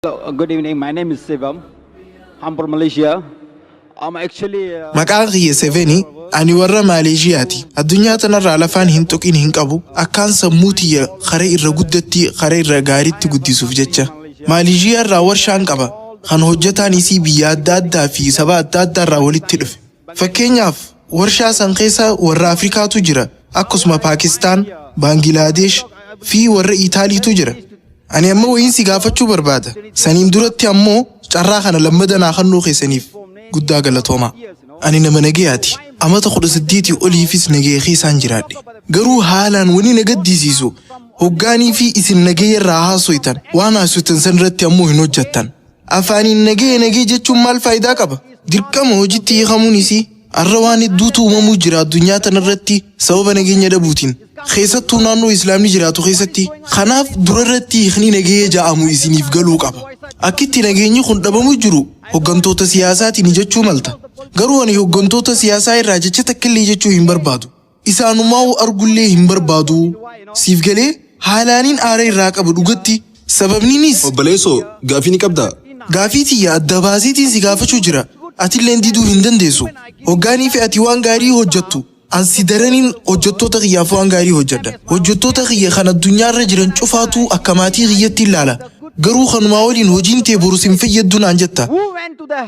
Hello, good evening. My name is Sivam. I'm from Malaysia. I'm actually. Maqaan kiyya Seveni ani warra Maaleeshiyaati. Addunyaa tanarraa lafaan hin tuqin hin qabu. Akkaan sammuu tiyya kara irra guddatti kara irra gaariitti guddisuuf jecha. Maaleeshiyaa irraa warshaan qaba. Kan hojjetaan isii biyya adda addaa fi saba adda addaa irraa walitti dhufe. Fakkeenyaaf warshaa san keessa warra Afrikaatu jira. Akkasuma Paakistaan, Baangilaadesh fi warra Itaaliitu jira. Ani amma wayin si gaafachuu barbaada. Saniin duratti ammoo carraa kana lammadan akhannoo keessaniif guddaa galatooma. Ani nama nagayaati. Amata 18 oliifis nagayee isaan jiraadhe. Garuu haalaan wani nagaddisiisu hoggaanii fi isin nagayee irraa haasoytan waan haasoftan san irratti ammoo hin hojjettan. Afaaniin nagayee jechuun maal faayidaa qaba? Dirqama hojiitti hiikamuun isii arra waan hedduutu uumamuu jira addunyaa tanarratti sababa nageenya dhabuutiin. Keessattuu naannoo Islaamni jiraatu keessatti kanaaf durarratti hiikni nagayee ja'amu isiniif galuu qaba. Akkitti nageenyi kun dhabamuu jiru hoggantoota siyaasaatiin jechuu malta. Garuu ani hoggantoota siyaasaa irraa jecha takkillee jechuu hin barbaadu. Isaanumaa argullee hin barbaadu. Siif galee haalaaniin aara irraa qabu dhugatti sababniinis. Obboleessoo gaafii ni qabdaa? Gaafii tiyya adda baasiitiin si gaafachuu jira. Atilleen diduu hin dandeessu. Hoggaanii fi ati waan gaarii hojjettu. Ansi daraniin hojjettoota kiyyaaf waan gaarii hojjedha. Hojjettoota kiyya kan addunyaarra jiran cufaatu akka maatii kiyyatti ilaala. Garuu kanumaa waliin hojiin tee boru sin fayyaddu naan jetta.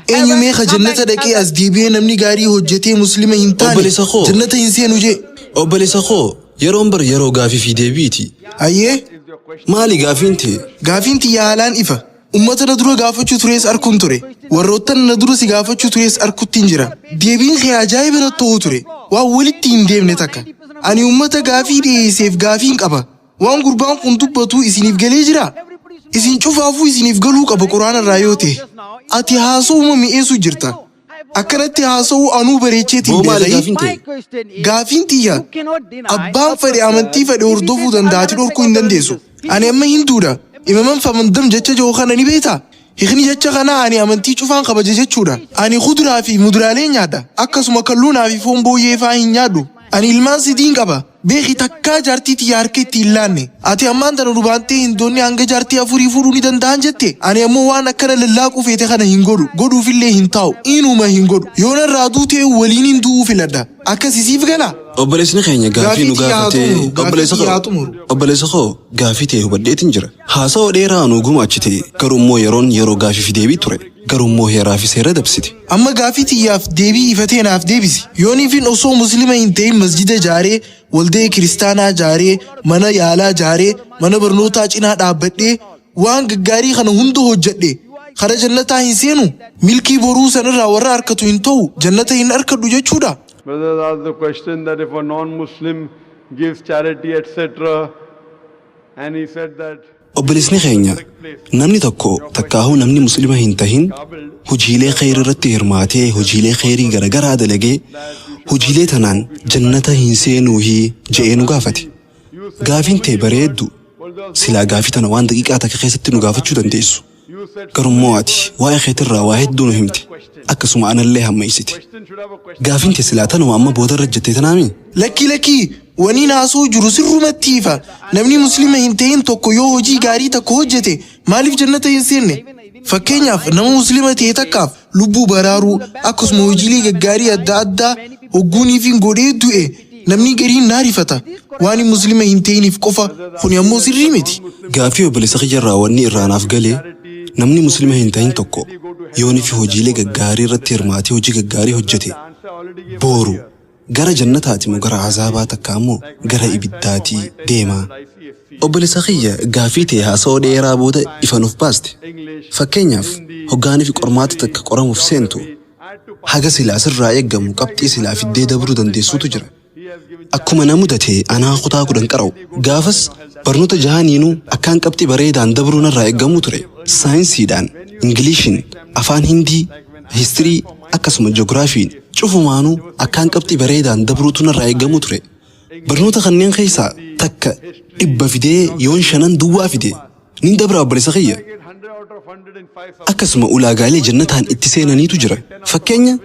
Eenyu meeqa jannata dhaqee as deebi'ee namni gaarii hojjetee muslima hin taane jannata hin seenu jee. Obboleessa koo yeroon bar yeroo gaafii fi deebiiti. Ayyee Maali gaafiin tee? gaafiin tiyya haalaan ifa. Ummata na dura gaafachuu turees arkuun ture. Warroottan na dura si gaafachuu turees arkuttiin jira. Deebiin kee ajaa'iba na ta'uu ture. Waan walitti hin deemne takka. Ani ummata gaafii dhiyeesseef gaafiin qaba. Waan gurbaan kun dubbatu isiniif galee jira. Isin cufaafuu isiniif galuu qaba quraana irraa yoo ta'e. Ati haasa'uma mi'eessu jirta. Akkanatti haasa'uu anuu bareecheetiin beekai. Gaafiin tiyya abbaan fedhe amantii fedhe hordofuu danda'ati dhorkuu hin dandeessu. Ani amma hinduudha. Imaman famandam jecha joo kana ni beektaa? Hiikni jecha kana ani amantii cufaan kabaja jechuudha. Ani kuduraa fi muduraalee nyaadha. Akkasuma kalluunaa fi foon booyyee fa'aa hin nyaadhu. Ani ilmaan sidiin qaba. Beeki takkaa jaartii tiyya harka itti hin laanne. Ati ammaan tana dubaantee hindoonni hanga jaartii afurii fuudhuu ni danda'an jette. Ani ammoo waan akkana lallaaquu feete kana hin godhu. Godhuufillee hin taa'u. Inuma hin godhu. Yoo narraa duutee waliin hin du'uu filadha. Akkasisiif gala. Obboleessni keenya gaafii nu gaafatee obboleessa koo gaafii tee hubadheetiin jira. Haasawaa dheeraa nu gumaachite garuu yeroo gaafii fi deebii ture. Garuu heeraa fi seera dabsite. Amma gaafii tiyyaaf deebii ifatee naaf deebisi. Yooniifin osoo muslima hin ta'in masjida jaaree, waldee kiristaanaa jaaree, mana yaalaa jaaree, mana barnootaa cinaa dhaabbadhee waan gaggaarii kana hunda hojjedhe. Kara jannataa hin seenu. Milkii boruu sanirraa warra harkatu hin ta'u jannata hin harkadhu jechuudha. Brothers asked the question that if a non-Muslim gives charity, etc., and he said that. Obboleessni keenya namni tokko takkaahuu namni muslima hin tahin hojiilee khayrii irratti hirmaatee hojiilee khayrii garagaraa dalagee hojiilee tanaan jannata hin seenuuhi je'ee nu gaafate. Gaafiin tee bareeddu silaa gaafii tana waan daqiiqaa takka keessatti nu gaafachuu dandeessu. Garuu ati waa'ee keetirraa waa hedduu nu himte. Akkasuma anallee hammeessite. Gaafiin tee silaa tanuma amma boodarra jettee tanaami? Lakki wani naasuu jiru sirrumatti ifa. Namni muslima hin ta'in tokko yoo hojii gaarii takka hojjete maaliif jannata hin seenne? Fakkeenyaaf nama muslima ta'e takkaaf lubbuu baraaruu akkasuma hojiilee gaggaarii adda addaa hogguuniif hin godhee du'e namni gariin naarifata. Waan muslima hin ta'iniif qofa kuni ammoo sirrii miti. Gaafii obboleessa kiyyaarraa wanni irraanaaf galee namni muslima hin ta'in tokko yoonii fi hojiilee gaggaarii irratti hirmaatee hojii gaggaarii hojjete booru gara jannataati moo gara azaabaa takka ammoo gara ibiddaati deema. Obboleessa kiyya gaafii tee haasawaa dheeraa booda ifa nuuf baaste. Fakkeenyaaf hoggaanii fi qormaata takka qoramuuf seentu haga silaa sirraa eeggamu qabxii silaa fiddee dabruu dandeessuutu jira. Akkuma na mudate anaa kutaa 10 qara'u gaafas barnoota jahaniinuu akkaan qabxii bareedaan dabruu narraa eeggamu ture. Saayinsiidhaan, Ingiliishiin, afaan Hindii, histirii akkasuma ji'ogiraafiin cufumaanuu akkaan qabxii bareedaan dabruutu narraa eeggamu ture. Barnoota kanneen keessaa takka 100 fidee yoon 5 duwwaa fide nin dabra obboleessa kiyya. Akkasuma ulaagaalee jannataan itti seenaniitu jira. Fakkeenya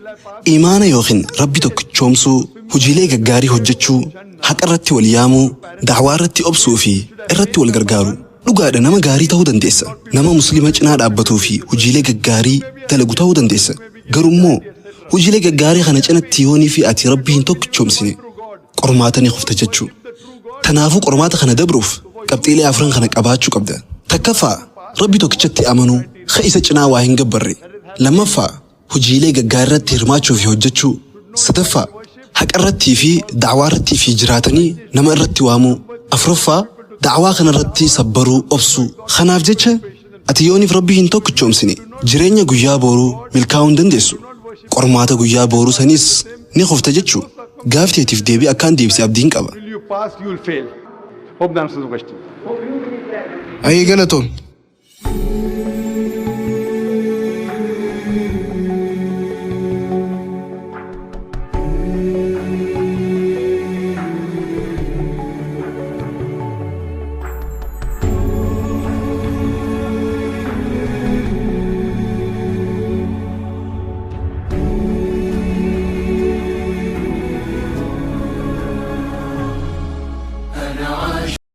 imaana yookiin rabbi tokkichoomsuu, hojiilee gaggaarii hojjechuu, haqa irratti wal yaamuu, da'waa irratti obsuu fi irratti wal gargaaru. dhugaadha nama gaarii ta'uu dandeessa. Nama muslima cinaa dhaabbatuu fi hojiilee gaggaarii dalagu ta'uu dandeessa. Garummoo hojiilee gaggaarii kana cinatti yoonii fi ati rabbii hin tokkichoomsine qormaata ni kufta jechuu. Kanaafuu qormaata kana dabruuf qabxiilee afran kana qabaachuu qabda. Takkaffaa rabbi tokkichatti amanuu isa cinaa waa hin gabbarre. Lammaffaa hojiilee gaggaarii irratti hirmaachuu fi hojjechuu. Sadaffaa haqa irrattii fi da'waa irratti fi jiraatanii nama irratti waamuu. Afuraffaa da'waa kana irratti sabbaruu obsuu. Kanaaf jecha ati yooniif rabbii hin tokkichoomsine jireenya guyyaa booruu milkaa'uu hin dandeessu. Qormaata guyyaa booruu sanis ni kufta jechuu. Gaafteetiif deebii akkaan deebisee abdiin qaba. Will you pass, you will fail. Hope that answers the question. Ayee galatoon.